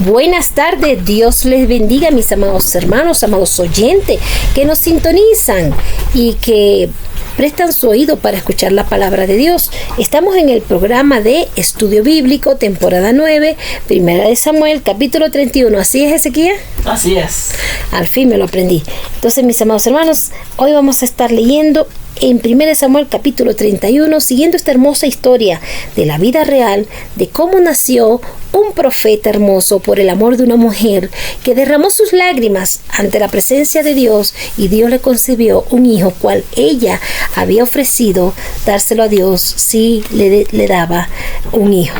Buenas tardes, Dios les bendiga, mis amados hermanos, amados oyentes que nos sintonizan y que prestan su oído para escuchar la palabra de Dios. Estamos en el programa de Estudio Bíblico, temporada 9, Primera de Samuel, capítulo 31. ¿Así es, Ezequiel? Así es. Al fin me lo aprendí. Entonces, mis amados hermanos, hoy vamos a estar leyendo en 1 Samuel capítulo 31, siguiendo esta hermosa historia de la vida real, de cómo nació un profeta hermoso por el amor de una mujer que derramó sus lágrimas ante la presencia de Dios, y Dios le concebió un hijo, cual ella había ofrecido dárselo a Dios si le daba un hijo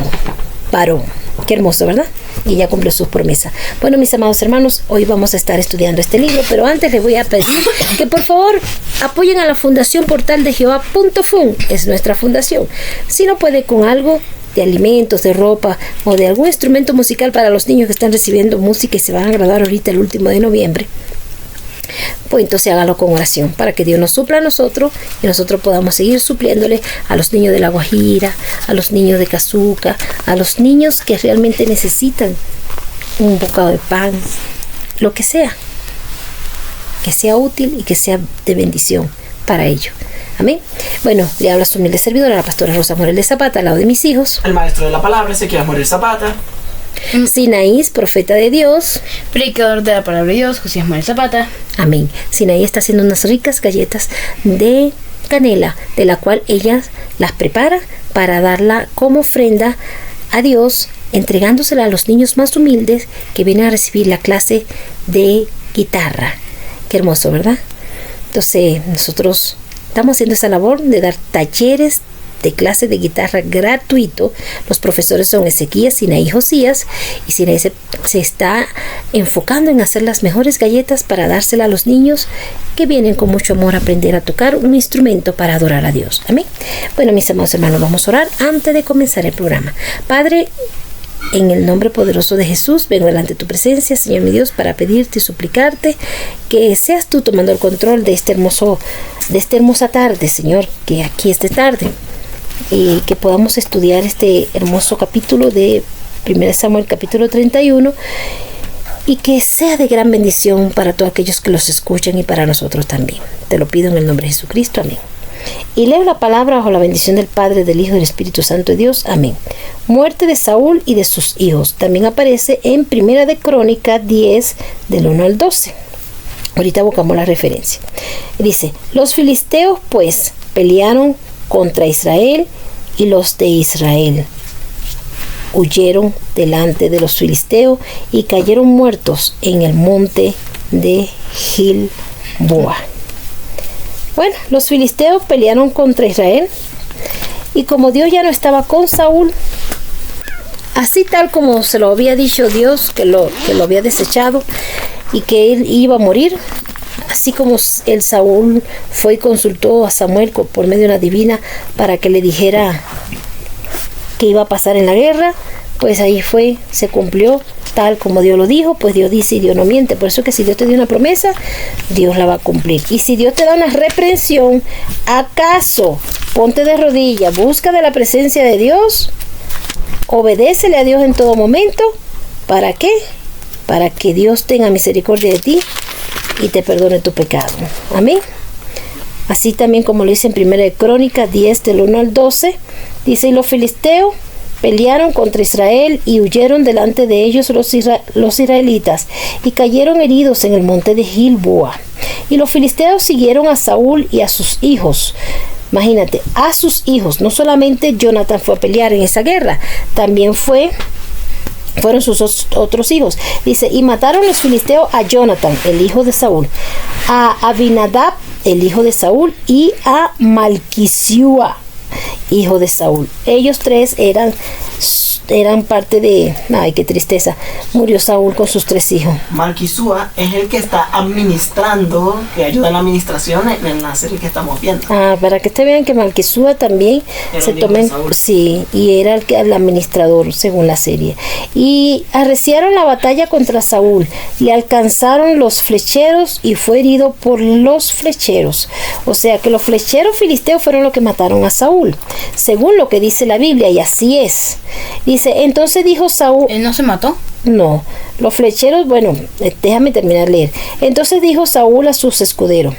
varón. Qué hermoso, ¿verdad? Y ella cumplió sus promesas. Bueno, mis amados hermanos, hoy vamos a estar estudiando este libro, pero antes les voy a pedir que por favor apoyen a la Fundación Portal de Jehová.fun. Es nuestra fundación. Si no puede con algo de alimentos, de ropa o de algún instrumento musical para los niños que están recibiendo música y se van a graduar ahorita el último de noviembre, pues entonces hágalo con oración para que Dios nos supla a nosotros y nosotros podamos seguir supliéndole a los niños de La Guajira, a los niños de Cazuca, a los niños que realmente necesitan un bocado de pan, lo que sea útil y que sea de bendición para ellos. Amén. Bueno, le habla su humilde servidora, la pastora Rosa Morel de Zapata, al lado de mis hijos, el maestro de la palabra, Ezequiel Morel Zapata, Sinaí, profeta de Dios, predicador de la palabra de Dios, José Morel Zapata. Amén. Sinaí está haciendo unas ricas galletas de canela, de la cual ella las prepara para darla como ofrenda a Dios, entregándosela a los niños más humildes que vienen a recibir la clase de guitarra. Qué hermoso, ¿verdad? Entonces, nosotros estamos haciendo esa labor de dar talleres de clase de guitarra gratuito. Los profesores son Ezequiel, Sinaí y Josías, y Sinaí se está enfocando en hacer las mejores galletas para dársela a los niños que vienen con mucho amor a aprender a tocar un instrumento para adorar a Dios. Amén. Bueno, mis amados hermanos, vamos a orar antes de comenzar el programa. Padre, en el nombre poderoso de Jesús, vengo delante de tu presencia, Señor mi Dios, para pedirte y suplicarte que seas tú tomando el control de esta hermosa tarde, Señor, que aquí es de tarde, y que podamos estudiar este hermoso capítulo de 1 Samuel capítulo 31, y que sea de gran bendición para todos aquellos que los escuchan y para nosotros también. Te lo pido en el nombre de Jesucristo. Amén. Y leo la palabra bajo la bendición del Padre, del Hijo y del Espíritu Santo de Dios. Amén. Muerte de Saúl y de sus hijos. También aparece en Primera de Crónicas 10, del 1 al 12. Ahorita buscamos la referencia. Dice: los filisteos pues pelearon contra Israel, y los de Israel huyeron delante de los filisteos y cayeron muertos en el monte de Gilboa. Bueno, los filisteos pelearon contra Israel, y como Dios ya no estaba con Saúl, así tal como se lo había dicho Dios, que lo había desechado y que él iba a morir, así como el Saúl fue y consultó a Samuel por medio de una divina para que le dijera qué iba a pasar en la guerra, pues ahí fue, se cumplió tal como Dios lo dijo. Pues Dios dice y Dios no miente. Por eso es que si Dios te dio una promesa, Dios la va a cumplir. Y si Dios te da una reprensión, ¿acaso ponte de rodillas, busca de la presencia de Dios, obedécele a Dios en todo momento? ¿Para qué? Para que Dios tenga misericordia de ti y te perdone tu pecado. Amén. Así también como lo dice en 1 Crónicas 10, del 1 al 12, dice: y los filisteos pelearon contra Israel y huyeron delante de ellos los israelitas, y cayeron heridos en el monte de Gilboa. Y los filisteos siguieron a Saúl y a sus hijos. Imagínate, a sus hijos. No solamente Jonathan fue a pelear en esa guerra, también fueron sus otros hijos. Dice: y mataron los filisteos a Jonathan, el hijo de Saúl, a Abinadab, el hijo de Saúl, y a Malquisúa, hijo de Saúl. Ellos tres eran parte de... Ay, qué tristeza. Murió Saúl con sus 3 hijos. Malquisúa es el que está administrando, que ayuda en la administración en la serie que estamos viendo. Para que ustedes vean que Malquisúa también se tomen... Sí, y era el administrador según la serie. Y arreciaron la batalla contra Saúl, le alcanzaron los flecheros y fue herido por los flecheros. O sea que los flecheros filisteos fueron los que mataron a Saúl, según lo que dice la Biblia, y así es. Dice, entonces dijo Saúl... ¿Él no se mató? No, los flecheros, bueno, déjame terminar de leer. Entonces dijo Saúl a sus escuderos,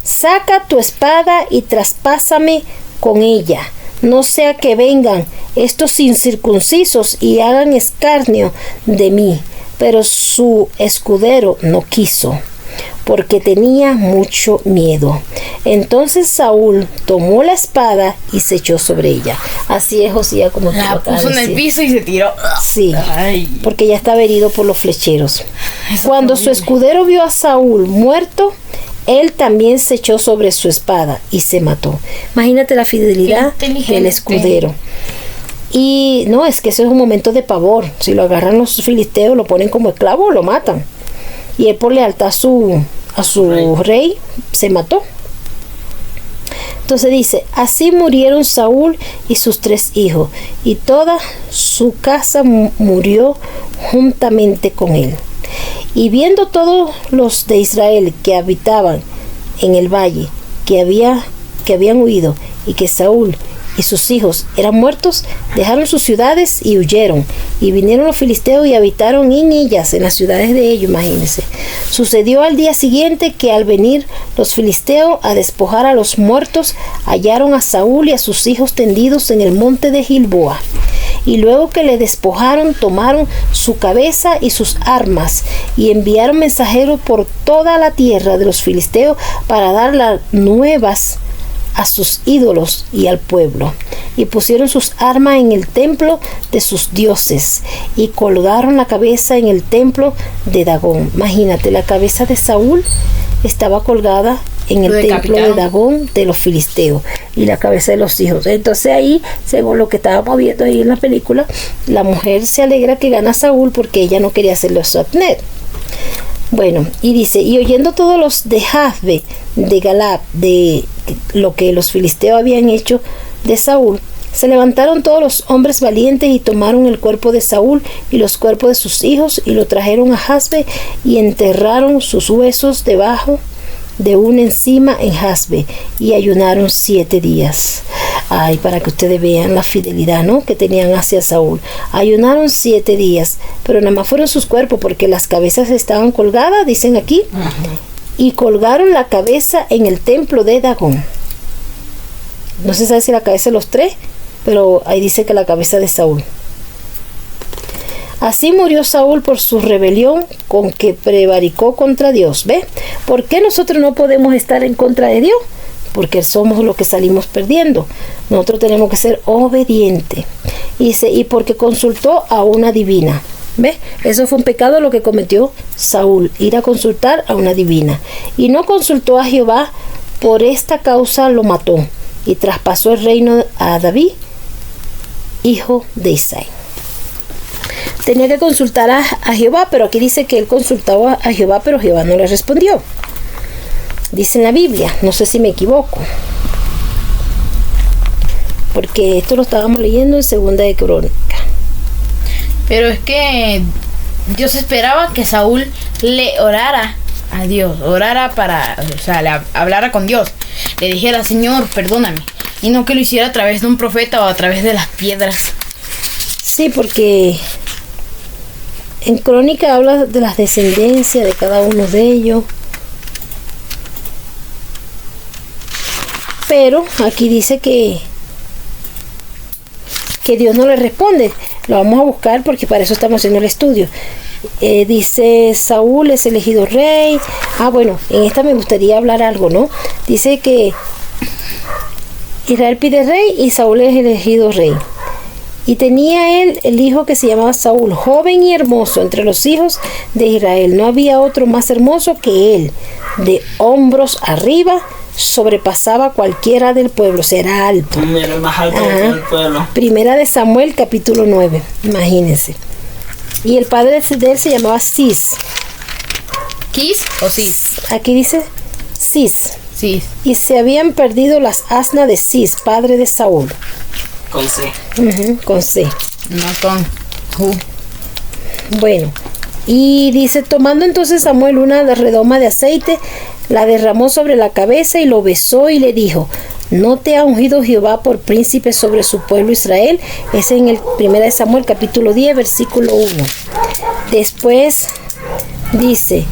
saca tu espada y traspásame con ella, no sea que vengan estos incircuncisos y hagan escarnio de mí. Pero su escudero no quiso, porque tenía mucho miedo. Entonces Saúl tomó la espada y se echó sobre ella. Así es, Josías, como tú La acabas puso de en el decir. piso y se tiró. Sí, Ay. porque ya estaba herido por los flecheros. Eso Cuando fue su horrible. escudero vio a Saúl muerto, él también se echó sobre su espada y se mató. Imagínate la fidelidad Qué inteligente. del escudero. Y no, es que ese es un momento de pavor. Si lo agarran los filisteos, lo ponen como esclavo o lo matan. Y él por lealtad a su rey se mató. Entonces dice, así murieron Saúl y sus 3 hijos, y toda su casa murió juntamente con él. Y viendo todos los de Israel que habitaban en el valle, que habían huido, y que Saúl y sus hijos eran muertos, dejaron sus ciudades y huyeron. Y vinieron los filisteos y habitaron en ellas, en las ciudades de ellos, imagínense. Sucedió al día siguiente que al venir los filisteos a despojar a los muertos, hallaron a Saúl y a sus hijos tendidos en el monte de Gilboa. Y luego que le despojaron, tomaron su cabeza y sus armas, y enviaron mensajeros por toda la tierra de los filisteos para dar las nuevas a sus ídolos y al pueblo, y pusieron sus armas en el templo de sus dioses, y colgaron la cabeza en el templo de Dagón. Imagínate, la cabeza de Saúl estaba colgada en el templo de Dagón de los filisteos, y la cabeza de los hijos. Entonces ahí, según lo que estábamos viendo ahí en la película, la mujer se alegra que gana Saúl porque ella no quería hacerlo a Abner. Bueno, y dice, y oyendo todos los de Jazbe, de Galad, de lo que los filisteos habían hecho de Saúl, se levantaron todos los hombres valientes y tomaron el cuerpo de Saúl y los cuerpos de sus hijos y lo trajeron a Jazbe y enterraron sus huesos debajo de una encima en Jazbe y ayunaron 7 días. Ay, para que ustedes vean la fidelidad, ¿no?, que tenían hacia Saúl. Ayunaron 7 días, pero nada más fueron sus cuerpos porque las cabezas estaban colgadas, dicen aquí, y colgaron la cabeza en el templo de Dagón. No se sabe si la cabeza de los 3, pero ahí dice que la cabeza de Saúl. Así murió Saúl por su rebelión con que prevaricó contra Dios. ¿Ve? ¿Por qué nosotros no podemos estar en contra de Dios? Porque somos los que salimos perdiendo. Nosotros tenemos que ser obedientes. Y porque consultó a una divina. ¿Ve? Eso fue un pecado lo que cometió Saúl, ir a consultar a una divina. Y no consultó a Jehová, por esta causa lo mató. Y traspasó el reino a David, hijo de Isaí. Tenía que consultar a Jehová, pero aquí dice que él consultaba a Jehová, pero Jehová no le respondió. Dice en la Biblia, no sé si me equivoco, porque esto lo estábamos leyendo en Segunda de Crónica. Pero es que Dios esperaba que Saúl le orara a Dios, orara para, o sea, le hablara con Dios, le dijera, Señor, perdóname, y no que lo hiciera a través de un profeta o a través de las piedras. Sí, porque en Crónica habla de las descendencias de cada uno de ellos. Pero aquí dice que Dios no le responde. Lo vamos a buscar porque para eso estamos haciendo el estudio. Dice, Saúl es elegido rey. Bueno, en esta me gustaría hablar algo, ¿no? Dice que Israel pide rey y Saúl es elegido rey. Y tenía él el hijo que se llamaba Saúl, joven y hermoso entre los hijos de Israel. No había otro más hermoso que él. De hombros arriba, sobrepasaba cualquiera del pueblo. Será alto. Era el más alto de todo el pueblo. Primera de Samuel, capítulo 9. Imagínense. Y el padre de él se llamaba Cis. ¿Quis o Cis? Aquí dice Cis. Cis. Y se habían perdido las asnas de Cis, padre de Saúl. Con C. Con C. No con U. Bueno, y dice, tomando entonces Samuel una redoma de aceite, la derramó sobre la cabeza y lo besó y le dijo, ¿no te ha ungido Jehová por príncipe sobre su pueblo Israel? Es en el 1 Samuel capítulo 10, versículo 1. Después dice,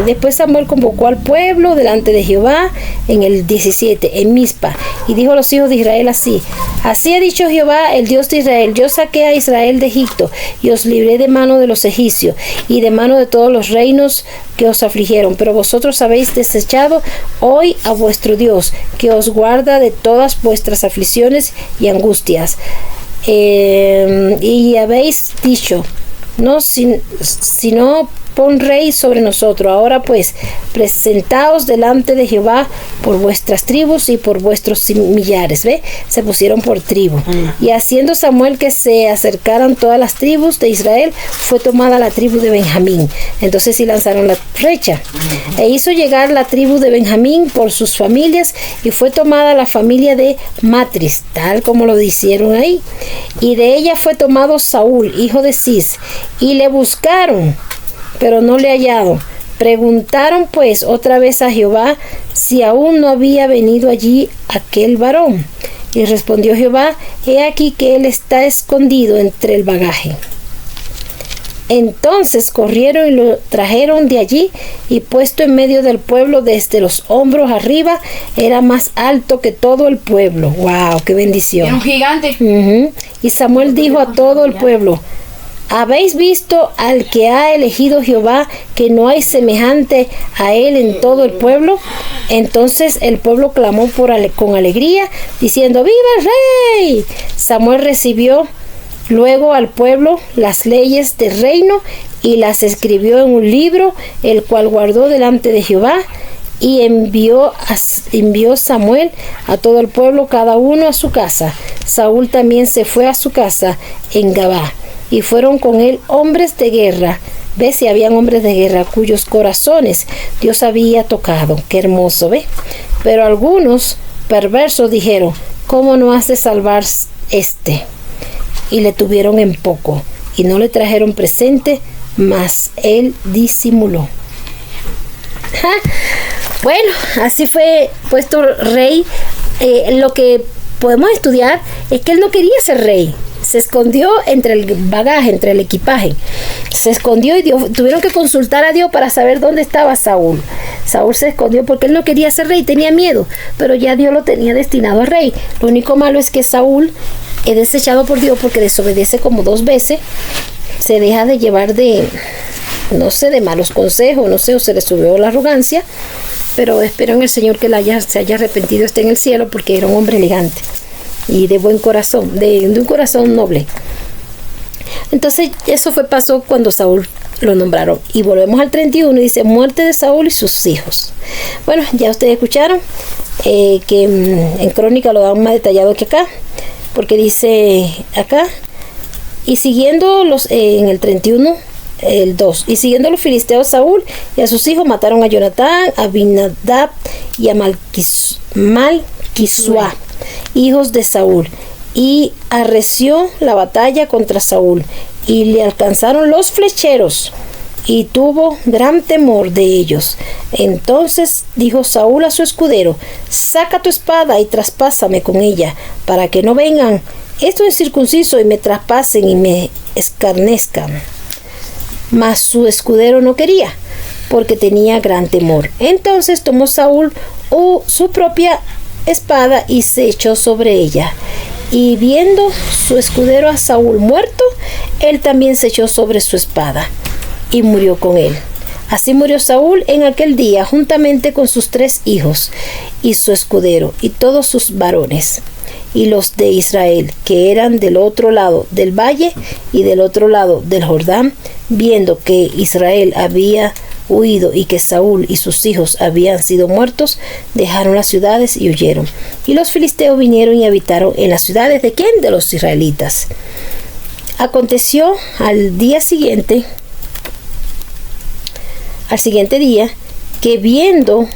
después Samuel convocó al pueblo delante de Jehová en el 17, en Mizpa, y dijo a los hijos de Israel así: así ha dicho Jehová, el Dios de Israel: yo saqué a Israel de Egipto y os libré de mano de los egipcios y de mano de todos los reinos que os afligieron, pero vosotros habéis desechado hoy a vuestro Dios, que os guarda de todas vuestras aflicciones y angustias. Y habéis dicho: no, sino pon rey sobre nosotros. Ahora pues, presentaos delante de Jehová por vuestras tribus y por vuestros millares. ¿Ve? Se pusieron por tribu. Y haciendo Samuel que se acercaran todas las tribus de Israel, fue tomada la tribu de Benjamín. Entonces sí lanzaron la flecha. E hizo llegar la tribu de Benjamín por sus familias, y fue tomada la familia de Matris, tal como lo hicieron ahí. Y de ella fue tomado Saúl, hijo de Cis, y le buscaron, pero no le hallaron. Preguntaron pues otra vez a Jehová si aún no había venido allí aquel varón. Y respondió Jehová: he aquí que él está escondido entre el bagaje. Entonces corrieron y lo trajeron de allí, y puesto en medio del pueblo desde los hombros arriba, era más alto que todo el pueblo. ¡Wow! ¡Qué bendición! Era un gigante. Y Samuel dijo a todo el pueblo: ¿habéis visto al que ha elegido Jehová, que no hay semejante a él en todo el pueblo? Entonces el pueblo clamó con alegría, diciendo: ¡viva el rey! Samuel recibió luego al pueblo las leyes del reino y las escribió en un libro, el cual guardó delante de Jehová. Y envió Samuel a todo el pueblo, cada uno a su casa. Saúl también se fue a su casa en Gabá, y fueron con él hombres de guerra. ¿Ves? Si habían hombres de guerra cuyos corazones Dios había tocado. Qué hermoso, ¿ve? Pero algunos perversos dijeron: ¿cómo no has de salvar este? Y le tuvieron en poco, y no le trajeron presente, mas él disimuló. Bueno, así fue puesto rey. Lo que podemos estudiar es que él no quería ser rey. Se escondió entre el bagaje, entre el equipaje. Se escondió, y tuvieron que consultar a Dios para saber dónde estaba Saúl. Saúl se escondió porque él no quería ser rey, tenía miedo, pero ya Dios lo tenía destinado a rey. Lo único malo es que Saúl es desechado por Dios porque desobedece como 2 veces. Se deja de llevar de malos consejos, o se le subió la arrogancia. Pero espero en el Señor que se haya arrepentido, esté en el cielo, porque era un hombre elegante y de buen corazón, de un corazón noble. Entonces eso pasó cuando Saúl lo nombraron. Y volvemos al 31 y dice: muerte de Saúl y sus hijos. Bueno, ya ustedes escucharon que en Crónica lo dan más detallado que acá, porque dice acá: y siguiendo en el 31, el 2, y siguiendo los filisteos Saúl y a sus hijos, mataron a Jonatán, a Abinadab y a Malquisuá, hijos de Saúl, y arreció la batalla contra Saúl, y le alcanzaron los flecheros, y tuvo gran temor de ellos. Entonces dijo Saúl a su escudero: saca tu espada y traspásame con ella, para que no vengan estos incircuncisos y me traspasen y me escarnezcan. Mas su escudero no quería, porque tenía gran temor. Entonces tomó Saúl su propia espada y se echó sobre ella. Y viendo su escudero a Saúl muerto, él también se echó sobre su espada y murió con él. Así murió Saúl en aquel día, juntamente con sus 3 hijos y su escudero y todos sus varones. Y los de Israel, que eran del otro lado del valle y del otro lado del Jordán, viendo que Israel había huido y que Saúl y sus hijos habían sido muertos, dejaron las ciudades y huyeron. Y los filisteos vinieron y habitaron en las ciudades ¿de quién? De los israelitas. Aconteció al siguiente día, que viniendo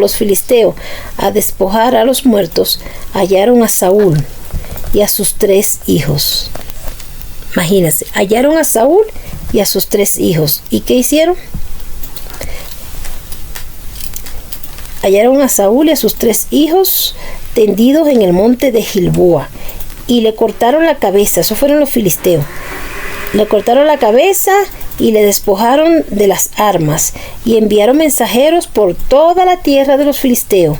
los filisteos a despojar a los muertos, hallaron a Saúl y a sus 3 hijos. Imagínense, hallaron a Saúl y a sus 3 hijos. ¿Y qué hicieron? hallaron a Saúl y a sus 3 hijos tendidos en el monte de Gilboa y le cortaron la cabeza. Esos fueron los filisteos. Le cortaron la cabeza y le despojaron de las armas y enviaron mensajeros por toda la tierra de los filisteos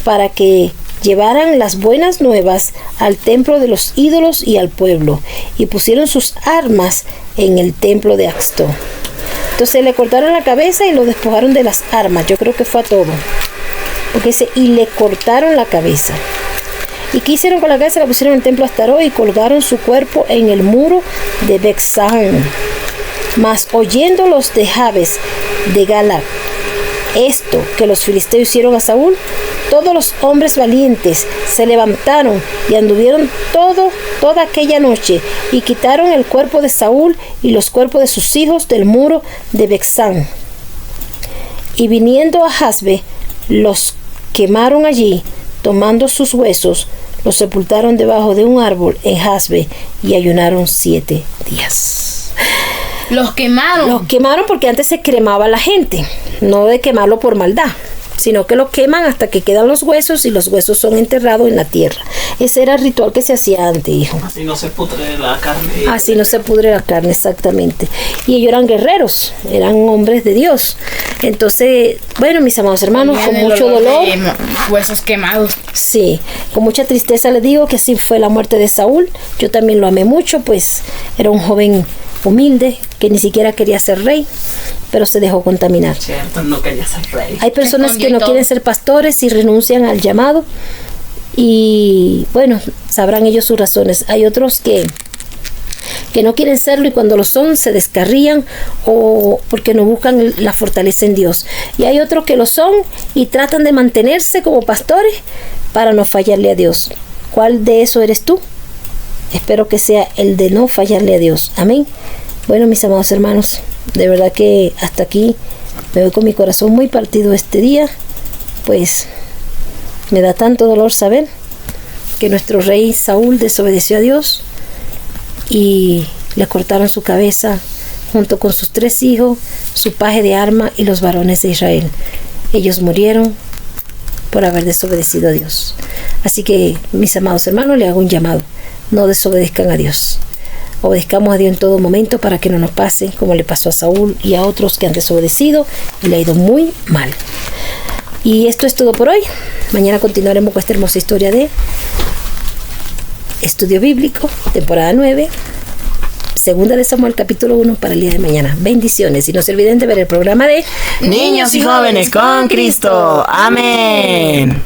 para que llevaran las buenas nuevas al templo de los ídolos y al pueblo, y pusieron sus armas en el templo de Axtó. Entonces le cortaron la cabeza y lo despojaron de las armas. Yo creo que fue a todo, porque dice, y le cortaron la cabeza. ¿Y qué hicieron con la cabeza? La pusieron en el templo Astaró y colgaron su cuerpo en el muro de Bexán. Mas oyendo los de Jabes de Galaad esto que los filisteos hicieron a Saúl, todos los hombres valientes se levantaron y anduvieron toda aquella noche y quitaron el cuerpo de Saúl y los cuerpos de sus hijos del muro de Bexán. Y viniendo a Jazbe, los quemaron allí, tomando sus huesos, los sepultaron debajo de un árbol en Jazbe y ayunaron 7 días. Los quemaron. Los quemaron porque antes se cremaba la gente, no de quemarlo por maldad, sino que lo queman hasta que quedan los huesos y los huesos son enterrados en la tierra. Ese era el ritual que se hacía antes, hijo. Así no se pudre la carne. Así no se pudre la carne, exactamente. Y ellos eran guerreros, eran hombres de Dios. Entonces, bueno, mis amados hermanos, con mucho dolor. Huesos quemados. Sí, con mucha tristeza les digo que así fue la muerte de Saúl. Yo también lo amé mucho, pues era un joven humilde que ni siquiera quería ser rey, pero se dejó contaminar. Cierto, no quería ser rey. Hay personas que no quieren ser pastores y renuncian al llamado, y bueno, sabrán ellos sus razones. Hay otros que no quieren serlo y cuando lo son se descarrían o porque no buscan la fortaleza en Dios. Y hay otros que lo son y tratan de mantenerse como pastores para no fallarle a Dios. ¿Cuál de eso eres tú? Espero que sea el de no fallarle a Dios. Amén. Bueno, mis amados hermanos, de verdad que hasta aquí me voy con mi corazón muy partido este día. Pues me da tanto dolor saber que nuestro rey Saúl desobedeció a Dios y le cortaron su cabeza junto con sus 3 hijos, su paje de arma y los varones de Israel. Ellos murieron por haber desobedecido a Dios. Así que, mis amados hermanos, le hago un llamado. No desobedezcan a Dios. Obedezcamos a Dios en todo momento para que no nos pase como le pasó a Saúl y a otros que han desobedecido y le ha ido muy mal. Y esto es todo por hoy. Mañana continuaremos con esta hermosa historia de Estudio Bíblico, temporada 9, segunda de Samuel, capítulo 1, para el día de mañana. Bendiciones. Y no se olviden de ver el programa de Niños y Jóvenes con Cristo. Amén.